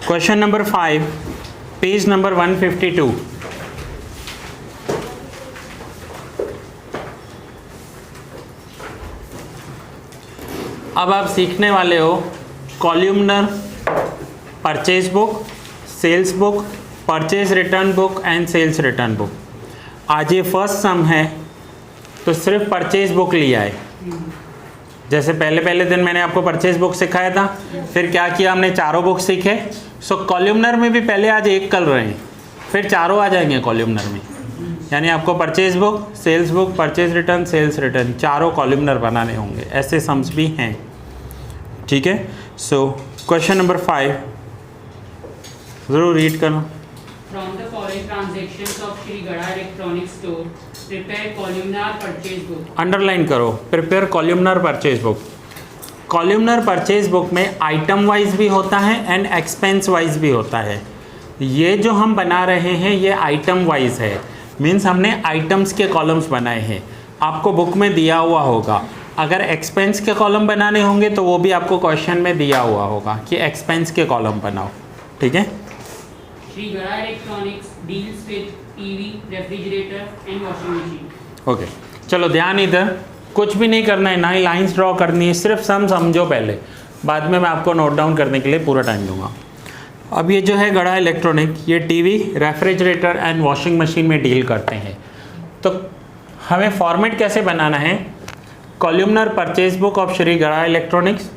Question number 5, page number 152। अब आप सीखने वाले हो columnar purchase book, sales book, purchase return book and sales return book. आज ये फर्स्ट सम है तो सिर्फ परचेज बुक लिया है। जैसे पहले दिन मैंने आपको परचेज बुक सिखाया था, फिर क्या किया हमने, चारों बुक सीखे। सो कॉलमनर में भी पहले आज एक कर रहे हैं, फिर चारों आ जाएंगे कॉलमनर में। यानी आपको purchase book, sales book, purchase return, sales return चारों कॉलमनर बनाने होंगे। ऐसे सम्स भी हैं, ठीक है। सो क्वेश्चन नंबर 5 जरूर रीड करना। From the following transactions of Shri Gada Electronics Store, prepare columnar purchase book. Underline करो, prepare columnar purchase book. Columnar purchase book में आइटम वाइज भी होता है एंड एक्सपेंस वाइज भी होता है। ये जो हम बना रहे हैं ये आइटम वाइज है, मीन्स हमने आइटम्स के कॉलम्स बनाए हैं। आपको बुक में दिया हुआ होगा, अगर एक्सपेंस के कॉलम बनाने होंगे तो वो भी आपको क्वेश्चन में दिया हुआ होगा कि एक्सपेंस के कॉलम बनाओ, ठीक है। Shri Gada Electronics deals with TV, refrigerator and washing machine. Okay चलो ध्यान इधर, कुछ भी नहीं करना है, ना ही लाइंस ड्रॉ करनी है, सिर्फ सम समझो पहले, बाद में मैं आपको नोट डाउन करने के लिए पूरा टाइम दूंगा। अब ये जो है गड़ा इलेक्ट्रॉनिक, ये TV, refrigerator and washing machine में डील करते हैं। तो हमें फॉर्मेट कैसे बनाना है, columnar purchase book of Shri Gada electronics,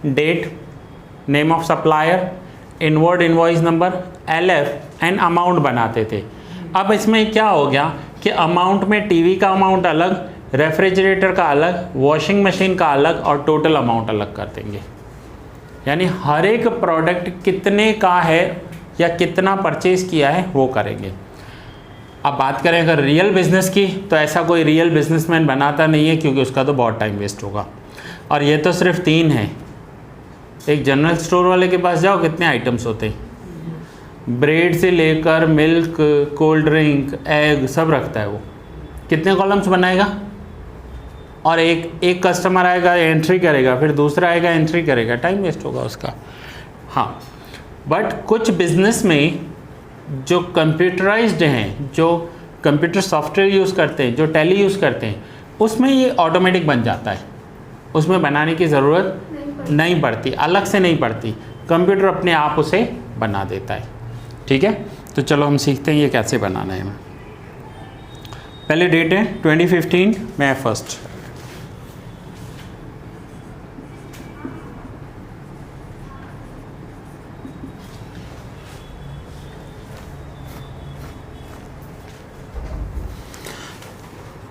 date, name of supplier, inward invoice number, LF and amount बनाते थे। अब इसमें क्या हो गया कि अमाउंट में टीवी का अमाउंट अलग, रेफ्रिजरेटर का अलग, वॉशिंग मशीन का अलग और टोटल अमाउंट अलग कर देंगे। यानी हर एक प्रोडक्ट कितने का है या कितना परचेज किया है वो करेंगे। अब बात करें अगर रियल बिजनेस की, तो ऐसा कोई रियल बिजनेसमैन बनाता नहीं है, क्योंकि उसका तो बहुत टाइम वेस्ट होगा। और ये तो सिर्फ 3 हैं। एक जनरल स्टोर वाले के पास जाओ, कितने आइटम्स होते हैं, ब्रेड से लेकर मिल्क, कोल्ड ड्रिंक, एग सब रखता है वो। कितने कॉलम्स बनाएगा, और एक कस्टमर आएगा एंट्री करेगा, फिर दूसरा आएगा एंट्री करेगा, टाइम वेस्ट होगा उसका। हाँ, बट कुछ बिजनेस में जो कंप्यूटराइज्ड हैं, जो कंप्यूटर सॉफ्टवेयर यूज़ करते हैं, जो टैली यूज़ करते हैं, उसमें ये ऑटोमेटिक बन जाता है, उसमें बनाने की ज़रूरत नहीं पड़ती, अलग से नहीं पड़ती, कंप्यूटर अपने आप उसे बना देता है, ठीक है। तो चलो हम सीखते हैं ये कैसे बनाना है। पहले डेट है 2015 May 1st।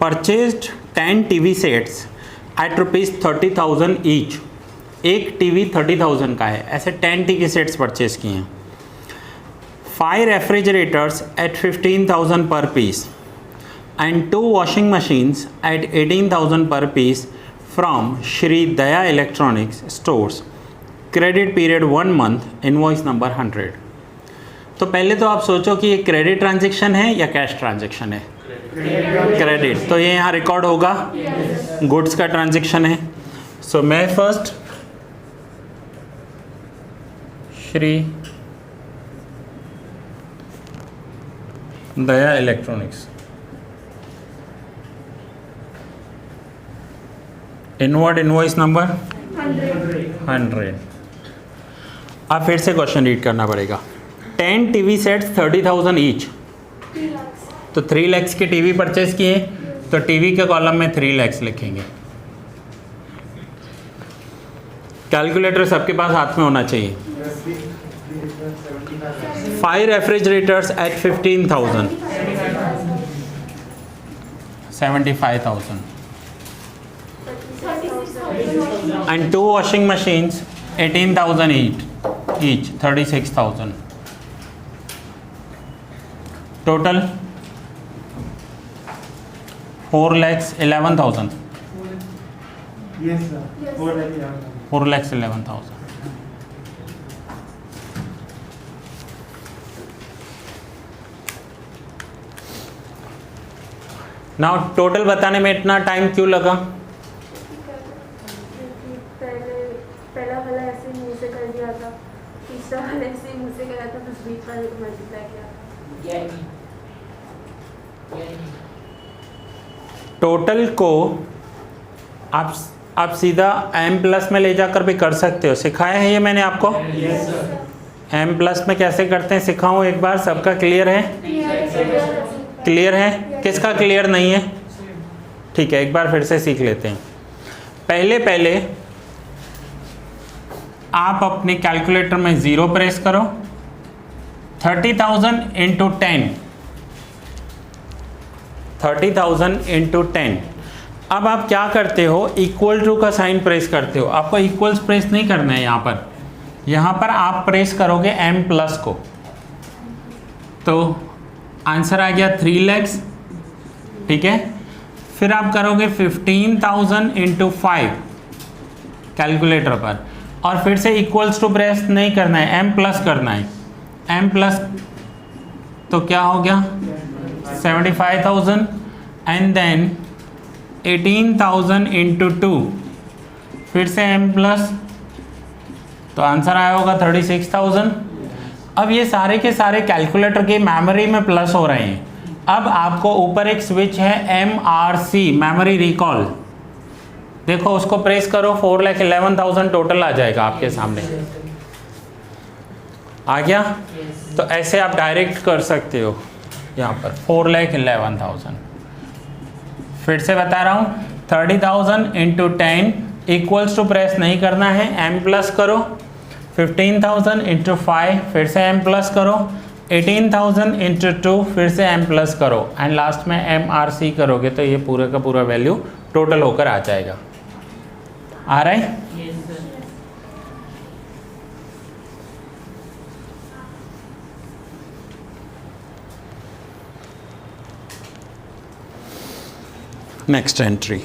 Purchased 10 TV sets at ₹30,000 each. एक टीवी 30,000 का है, ऐसे 10 TV सेट्स परचेज किए हैं। 5 refrigerators at 15,000 per piece and 2 washing machines at 18,000 per piece from Shri Daya electronics stores. Credit period 1 month, invoice number 100। तो पहले तो आप सोचो कि ये क्रेडिट ट्रांजेक्शन है या कैश ट्रांजेक्शन है, क्रेडिट। तो ये यहाँ रिकॉर्ड होगा, गुड्स का ट्रांजेक्शन है। सो मैं first Shri Daya electronics, inward invoice number 100। अब फिर से क्वेश्चन रीड करना पड़ेगा। 10 TV सेट्स 30,000 ईच, तो 3 lakhs के टीवी परचेज किए, तो टीवी के कॉलम में 3 lakhs लिखेंगे। कैलकुलेटर सबके पास हाथ में होना चाहिए। 5 refrigerators at 15,000, 75,000 and 2 washing machines 18,000 each, 36,000 total 4,11,000। Yes, sir. 4,11,000। Now total बताने में इतना टाइम क्यों लगा? पहला वाला ऐसे मुंह से कर दिया था, तीसरा वाले से मुझसे करा था, बस बीच वाले को मल्टीप्लाई किया। टोटल को आप सीधा m प्लस में ले जाकर भी कर सकते हो, सिखाया है ये मैंने आपको। Yes, sir. m प्लस में कैसे करते हैं सिखाऊं एक बार, सबका क्लियर है? क्लियर है? किसका क्लियर नहीं है? ठीक है, एक बार फिर से सीख लेते हैं। पहले आप अपने कैलकुलेटर में 0 प्रेस करो। 30,000 इंटू 10, 30,000 इंटू 10। अब आप क्या करते हो, इक्वल टू का साइन प्रेस करते हो। आपको इक्वल्स प्रेस नहीं करना है यहाँ पर आप प्रेस करोगे m प्लस को, तो आंसर आ गया 3 lakhs। ठीक है, फिर आप करोगे 15,000 इंटू 5 कैलकुलेटर पर, और फिर से इक्वल्स टू प्रेस नहीं करना है, m प्लस करना है। m प्लस तो क्या हो गया 75,000, एंड देन 18,000 इंटू 2, फिर से m प्लस, तो आंसर आया होगा 36,000। अब ये सारे के सारे कैलकुलेटर की मेमोरी में प्लस हो रहे हैं। अब आपको ऊपर एक स्विच है MRC, मेमोरी रिकॉल, देखो उसको प्रेस करो, 4,11,000 टोटल आ जाएगा आपके सामने। आ गया? तो ऐसे आप डायरेक्ट कर सकते हो यहाँ पर 4,11,000। फिर से बता रहा हूँ, 30,000 इंटू 10 इक्वल्स टू प्रेस नहीं करना है, m प्लस करो। 15,000 इंटू 5, फिर से m प्लस करो। 18,000 इंटू 2, फिर से m प्लस करो, एंड लास्ट में MRC करोगे तो ये पूरा का पूरा वैल्यू टोटल होकर आ जाएगा। आ रहा है? नेक्स्ट एंट्री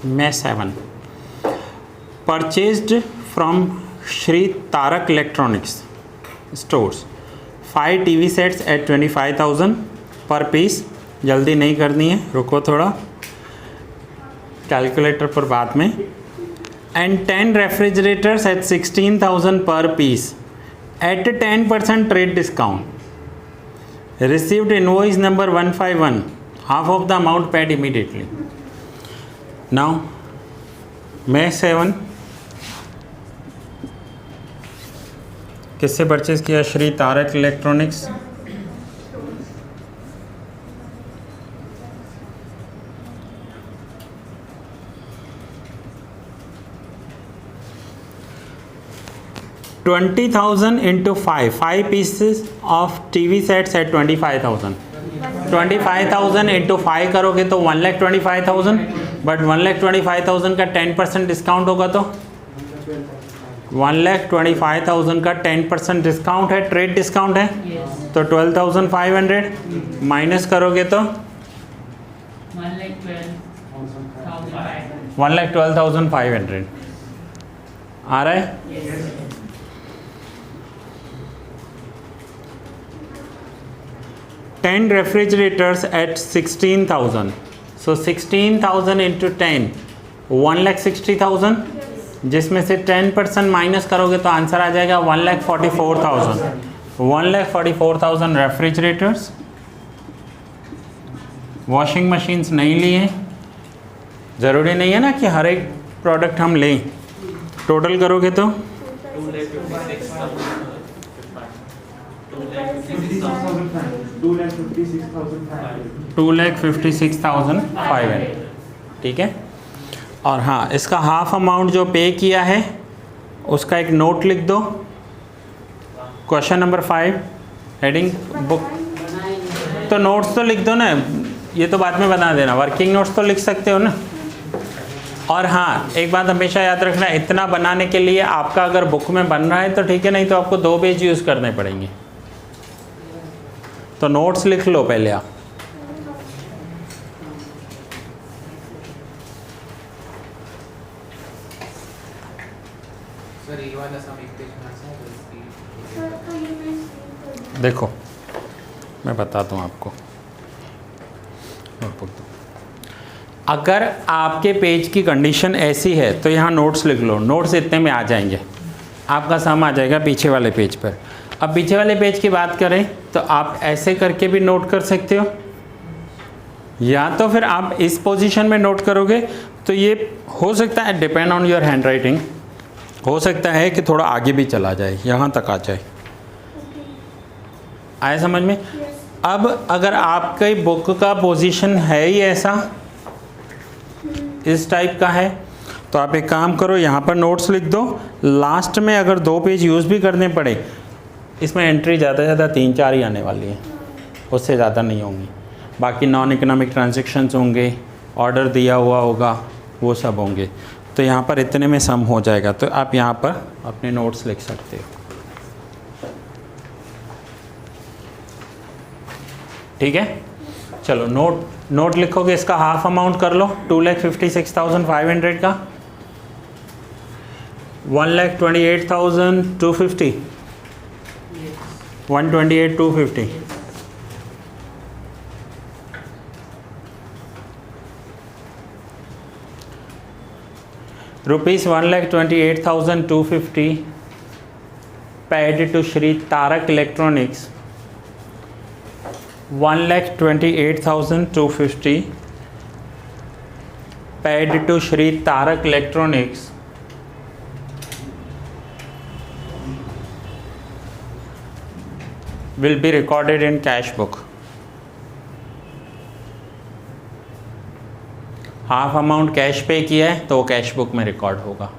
मैं 7 purchased from Shri Tarak electronics stores 5 TV sets at 25,000 per piece. जल्दी नहीं करनी है, रुको थोड़ा, कैलकुलेटर पर बाद में। And 10 refrigerators at 16,000 per piece at 10% trade discount. Received invoice number 151, half of the amount paid immediately. Now, May 7 किससे परचेज किया? Shri Tarak electronics. $20,000 into 5 pieces of TV sets at 25,000. 25,000 into 5 करोगे तो 1,25,000, बट 1,25,000 का 10% डिस्काउंट होगा तो 1,25,000 का 10% डिस्काउंट है, trade discount है, तो 12,500 माइनस करोगे तो 1,12,500 आ रहा है। 10 refrigerators at 16,000. So 16,000 into 10, 1,60,000, जिसमें से 10% माइनस करोगे तो आंसर आ जाएगा 1,44,000। 1,44,000 रेफ्रिजरेटर्स। वॉशिंग मशीन्स नहीं लिए, ज़रूरी नहीं है ना कि हर एक प्रोडक्ट हम लें। टोटल करोगे तो 2,56,500। ठीक है, और हाँ, इसका हाफ अमाउंट जो पे किया है उसका एक नोट लिख दो। क्वेश्चन नंबर 5 हेडिंग बुक, तो नोट्स तो लिख दो ना, ये तो बाद में बता देना, वर्किंग नोट्स तो लिख सकते हो ना। और हाँ, एक बात हमेशा याद रखना, इतना बनाने के लिए आपका अगर बुक में बन रहा है तो ठीक है, नहीं तो आपको 2 पेज यूज़ करने पड़ेंगे। तो नोट्स लिख लो पहले आप। देखो मैं बताता हूँ आपको, अगर आपके पेज की कंडीशन ऐसी है तो यहाँ नोट्स लिख लो, नोट्स इतने में आ जाएंगे, आपका सम आ जाएगा पीछे वाले पेज पर। अब पीछे वाले पेज की बात करें तो आप ऐसे करके भी नोट कर सकते हो, या तो फिर आप इस पोजीशन में नोट करोगे तो ये हो सकता है, depend on your hand writing, हो सकता है कि थोड़ा आगे भी चला जाए, यहाँ तक आ जाए। आया समझ में? अब अगर आपकी बुक का पोजीशन है ही ऐसा, इस टाइप का है, तो आप एक काम करो, यहाँ पर नोट्स लिख दो, लास्ट में अगर 2 पेज यूज़ भी करने पड़े, इसमें एंट्री ज़्यादा से ज़्यादा 3-4 ही आने वाली है, उससे ज़्यादा नहीं होंगी। बाकी नॉन इकोनॉमिक ट्रांजैक्शंस होंगे, ऑर्डर दिया हुआ होगा, वो सब होंगे। तो यहाँ पर इतने में सम हो जाएगा, तो आप यहाँ पर अपने नोट्स लिख सकते हो। ठीक है, चलो नोट लिखोगे, इसका हाफ अमाउंट कर लो, 2,56,500 का 1,28,250, 128,250। Rupees 1,28,250 paid to Shri Tarak Electronics, 1,28,250 paid to Shri Tarak Electronics will be recorded in cash book. Half amount cash पे किया है तो वो कैश बुक में रिकॉर्ड होगा।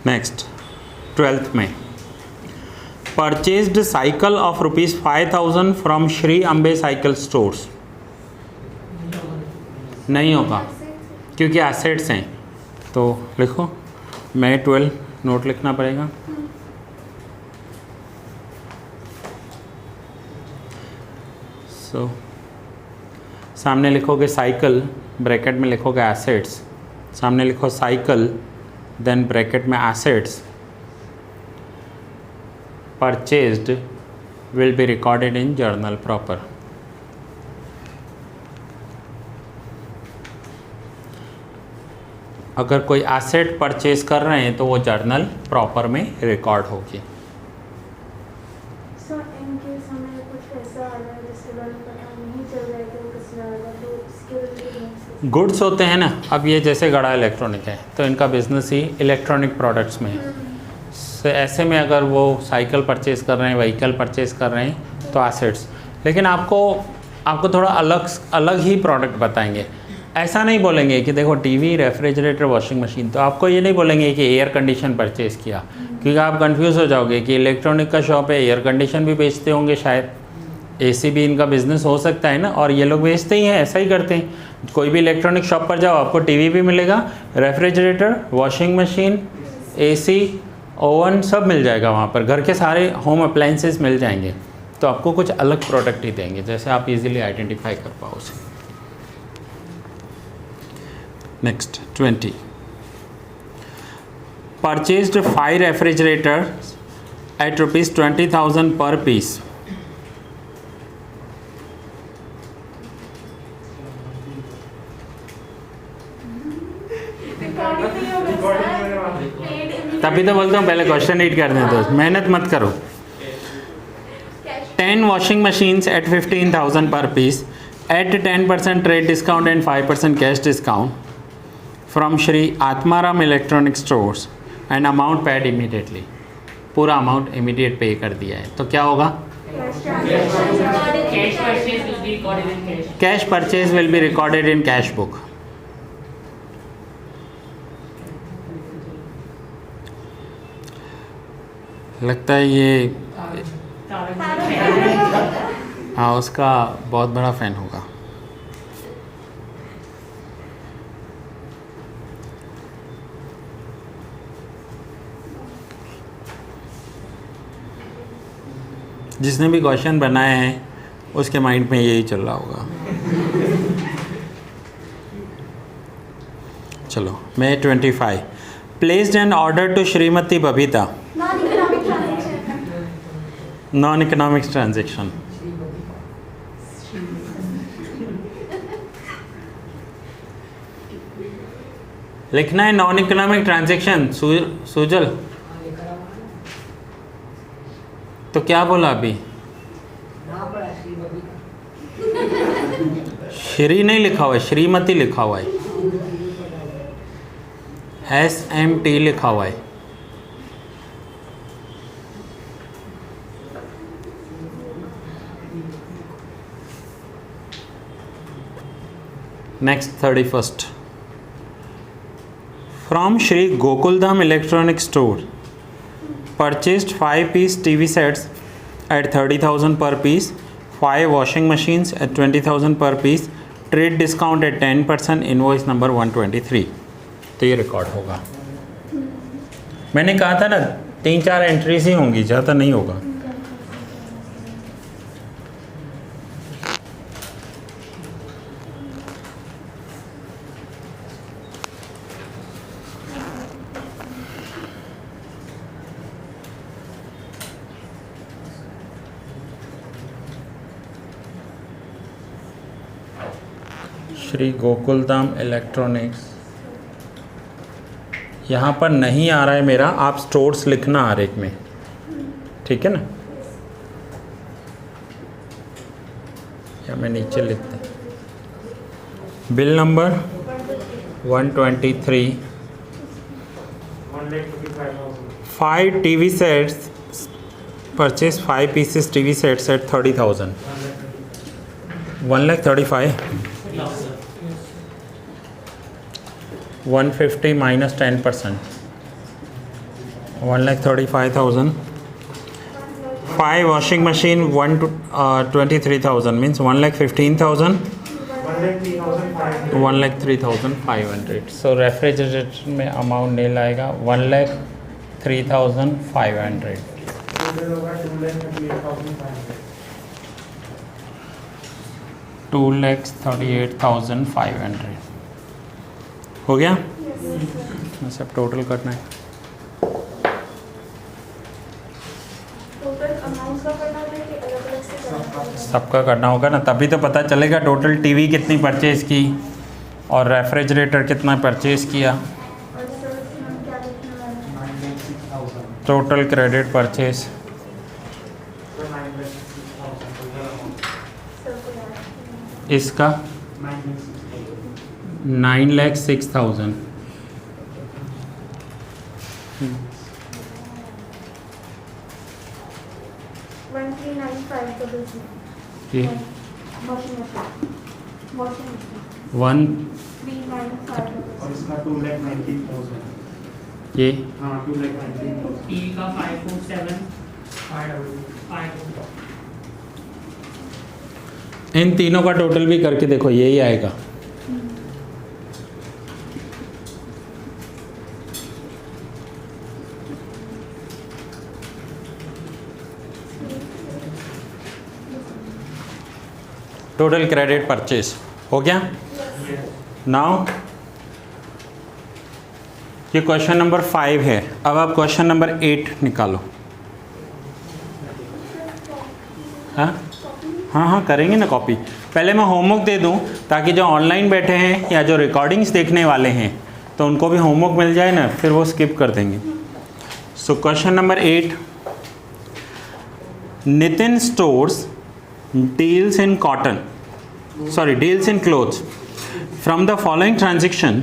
नेक्स्ट 12th में purchased cycle of ₹5,000 from Shri Ambe cycle stores, नहीं होगा क्योंकि एसेट्स हैं। तो लिखो, May 12 नोट लिखना पड़ेगा। सामने लिखोगे साइकिल, ब्रैकेट में लिखोगे एसेट्स, सामने लिखो साइकिल, देन ब्रैकेट में assets, purchased will be recorded in journal proper. अगर कोई एसेट परचेज कर रहे हैं तो वो जर्नल प्रॉपर में रिकॉर्ड होगी। सर इनकेस हमें कुछ ऐसा आ रहा है जिसके बारे में पता नहीं चल रहा है कि वो किसने आ रहा है, तो इसके लिए गुड्स होते हैं ना, अब ये जैसे गड़ा इलेक्ट्रॉनिक है तो इनका बिजनेस ही इलेक्ट्रॉनिक प्रोडक्ट्स में है। ऐसे में अगर वो साइकिल परचेज़ कर रहे हैं, व्हीकल परचेज़ कर रहे हैं तो एसेट्स, लेकिन आपको थोड़ा अलग ही प्रोडक्ट बताएंगे। ऐसा नहीं बोलेंगे कि देखो टीवी, रेफ्रिजरेटर, वॉशिंग मशीन, तो आपको ये नहीं बोलेंगे कि एयर कंडीशन परचेज़ किया, क्योंकि आप कंफ्यूज हो जाओगे कि इलेक्ट्रॉनिक का शॉप है, एयर कंडीशन भी बेचते होंगे, शायद एसी भी इनका बिज़नेस हो सकता है ना, और ये लोग बेचते ही हैं, ऐसा ही करते हैं। कोई भी इलेक्ट्रॉनिक शॉप पर जाओ, आपको टीवी भी मिलेगा, refrigerator, washing machine, AC, oven सब मिल जाएगा वहाँ पर, घर के सारे होम अप्लाइंसेस मिल जाएंगे। तो आपको कुछ अलग प्रोडक्ट ही देंगे जैसे आप इजीली आइडेंटिफाई कर पाओ उसे। नेक्स्ट 20 परचेज्ड 5 रेफ्रिजरेटर एट ₹20,000 पर पीस। तभी तो बोलता हूँ पहले क्वेश्चन रीड कर दें, तो मेहनत मत करो। 10 washing machines at 15,000 per piece at 10% trade discount and 5% cash discount from Shri Atmaram Electronic Stores and amount paid immediately। पूरा अमाउंट इमीडिएट पे कर दिया है, तो क्या होगा? Cash purchase will be recorded in cash book. लगता है ये हाँ उसका बहुत बड़ा फ़ैन होगा। जिसने भी क्वेश्चन बनाए हैं उसके माइंड में यही चल रहा होगा। चलो May 25 placed an order to Shrimati Babita. Non-economic transaction. Non economics transaction. लिखना है नॉन इकोनॉमिक ट्रांजेक्शन। सुजल तो क्या बोला अभी? श्री नहीं लिखा हुआ है, श्रीमती लिखा हुआ है, SMT लिखा हुआ है। Next 31st from Shri Gokuldham electronic store purchased 5-piece TV sets at 30,000 per piece, 5 washing machines at 20,000 per piece, trade discount at 10%, invoice number 123। तो ये रिकॉर्ड होगा। मैंने कहा था ना 3-4 एंट्रीज ही होंगी, ज़्यादा नहीं होगा। श्री गोकुलधाम इलेक्ट्रॉनिक्स, यहाँ पर नहीं आ रहा है मेरा, आप स्टोर्स लिखना आरेख में, ठीक है ना? या मैं नीचे लिखता हूँ। Bill number 123, 5 TV sets, purchase 5 pieces TV sets at 30,000, 1,35,000, 150 minus 10%, 1,35,000, 5 washing machine 23,000 means 1,15,000, 1,03,500। So refrigerator में अमाउंट नहीं लाएगा, 1,03,500। 2,38,500 हो गया। सब टोटल करना है, टोटल अमाउंट का करना है कि अलग-अलग से करना है? सबका करना होगा ना, तभी तो पता चलेगा टोटल टीवी कितनी परचेज़ की और रेफ्रिजरेटर कितना परचेज़ किया। और सर हम क्या लिखना है? टोटल क्रेडिट परचेज़ सर को याद है। इसका 9,06,000। 1,395 का बिल है। ये वॉशिंग मशीन 1 395 का बिल। और इसका 2,19,000। ये हाँ 2,19,000। टीवी का 547 5 इन तीनों का टोटल भी करके देखो, यही आएगा। टोटल क्रेडिट परचेज हो गया। नाउ ये क्वेश्चन नंबर 5 है। अब आप क्वेश्चन नंबर 8 निकालो। हाँ हाँ करेंगे ना कॉपी। पहले मैं होमवर्क दे दूं ताकि जो ऑनलाइन बैठे हैं या जो रिकॉर्डिंग्स देखने वाले हैं तो उनको भी होमवर्क मिल जाए ना, फिर वो स्किप कर देंगे। So question number 8, Nitin stores deals in clothes. From the following transaction,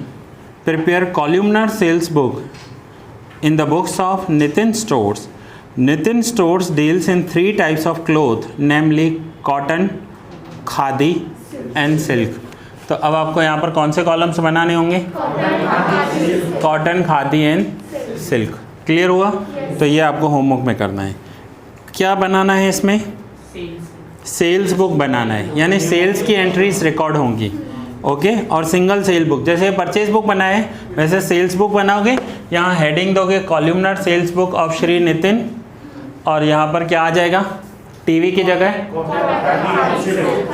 prepare columnar sales book. In the books of Nitin Stores, Nitin Stores deals in 3 types of cloth, namely cotton, khadi and silk. तो अब आपको यहाँ पर कौन से columns बनाने होंगे? Cotton, khadi and silk. Clear हुआ? तो ये आपको होमवर्क में करना है। क्या बनाना है इसमें? सेल्स बुक बनाना है, यानी सेल्स की एंट्रीज रिकॉर्ड होंगी। ओके, और सिंगल सेल बुक, जैसे परचेज बुक बनाए वैसे सेल्स बुक बनाओगे। यहाँ हेडिंग दोगे columnar sales book of Shri Nitin, और यहाँ पर क्या आ जाएगा? टीवी की जगह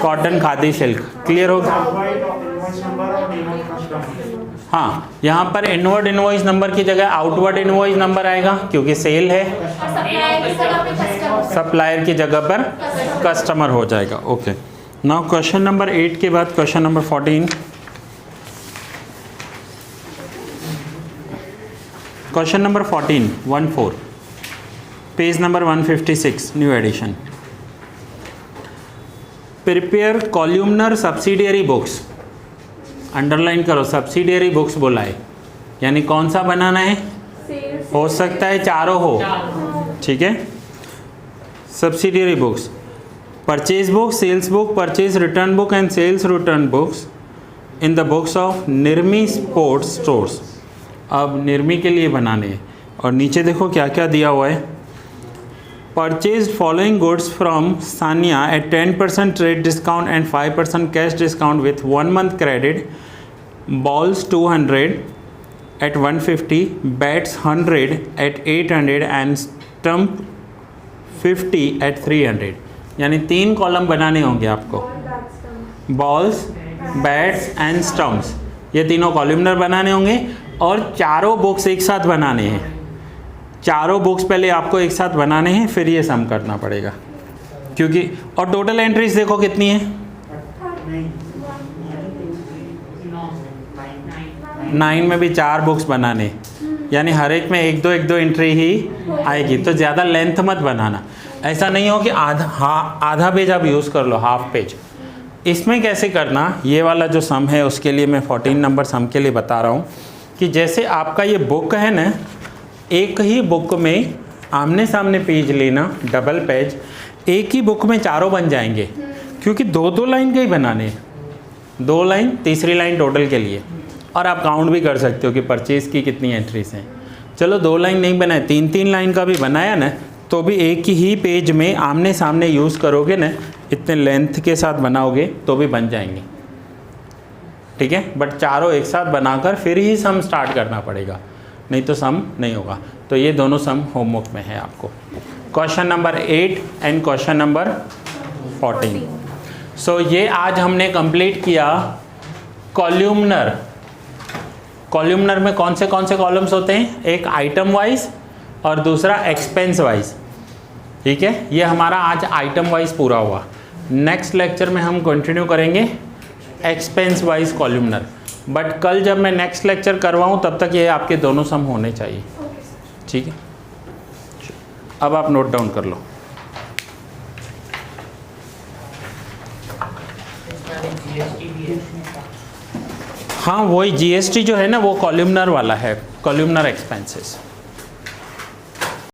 कॉटन खादी सिल्क। क्लियर हो गया? इनवॉइस नंबर और नेम ऑफ कस्टमर। हाँ, यहाँ पर इनवर्ड इनवॉइस नंबर की जगह आउटवर्ड इनवॉइस नंबर आएगा क्योंकि सेल है। सप्लायर की जगह पर कस्टमर हो जाएगा। ओके, नाउ क्वेश्चन नंबर 8 के बाद question number 14। Question number 14 14 page number 156 new edition. Prepare columnar subsidiary books. Underline करो, सब्सिडियरी बुक्स बोला है, यानी कौन सा बनाना है? हो सकता है चारों हो, ठीक है। Subsidiary books, purchase book, sales book, purchase return book and sales return books in the books of Nirmi sports stores. अब निर्मी के लिए बनाने हैं और नीचे देखो क्या क्या दिया हुआ है। Purchase following goods from Sania at 10% trade discount and 5% cash discount with 1 month credit. Balls 200 at 150, bats 100 at 800 and stump 50 at 300। यानी 3 कॉलम बनाने होंगे आपको, बॉल्स, बैट्स एंड स्टम्प्स, ये तीनों कॉलमनर बनाने होंगे और चारों बुक्स एक साथ बनाने हैं। चारों बुक्स पहले आपको एक साथ बनाने हैं, फिर ये सम करना पड़ेगा क्योंकि, और टोटल एंट्रीज देखो कितनी है, 9 में भी 4 बुक्स बनाने, यानी हर एक में एक दो एंट्री ही आएगी। तो ज़्यादा लेंथ मत बनाना, ऐसा नहीं हो कि आधा पेज आप यूज़ कर लो, हाफ पेज। इसमें कैसे करना, ये वाला जो सम है उसके लिए मैं 14 नंबर सम के लिए बता रहा हूँ कि जैसे आपका ये बुक है ना, एक ही बुक में आमने सामने पेज लेना, डबल पेज, एक ही बुक में चारों बन जाएंगे क्योंकि 2-2 लाइन के ही बनाने हैं, 2 लाइन, तीसरी लाइन टोटल के लिए। और आप काउंट भी कर सकते हो कि परचेज़ की कितनी एंट्रीज हैं। चलो 2 लाइन नहीं बनाए, 3-3 लाइन का भी बनाया ना, तो भी एक ही पेज में आमने सामने यूज़ करोगे ना, इतने लेंथ के साथ बनाओगे तो भी बन जाएंगे, ठीक है। बट चारों एक साथ बनाकर फिर ही सम स्टार्ट करना पड़ेगा, नहीं तो सम नहीं होगा। तो ये दोनों सम होमवर्क में है आपको, question number 8 and question number 14। सो ये आज हमने कंप्लीट किया कॉल्यूमनर। कॉल्यूमनर में कौन से कॉलम्स होते हैं, एक आइटम वाइज और दूसरा एक्सपेंस वाइज, ठीक है। ये हमारा आज आइटम वाइज पूरा हुआ। नेक्स्ट लेक्चर में हम कंटिन्यू करेंगे एक्सपेंस वाइज कॉल्यूमनर, बट कल जब मैं नेक्स्ट लेक्चर करवाऊँ तब तक ये आपके दोनों सम होने चाहिए, ठीक है। अब आप नोट डाउन कर लो। हाँ, वही जीएसटी जो है ना, वो कॉल्यूमनर वाला है, कॉल्यूमनर एक्सपेंसेस।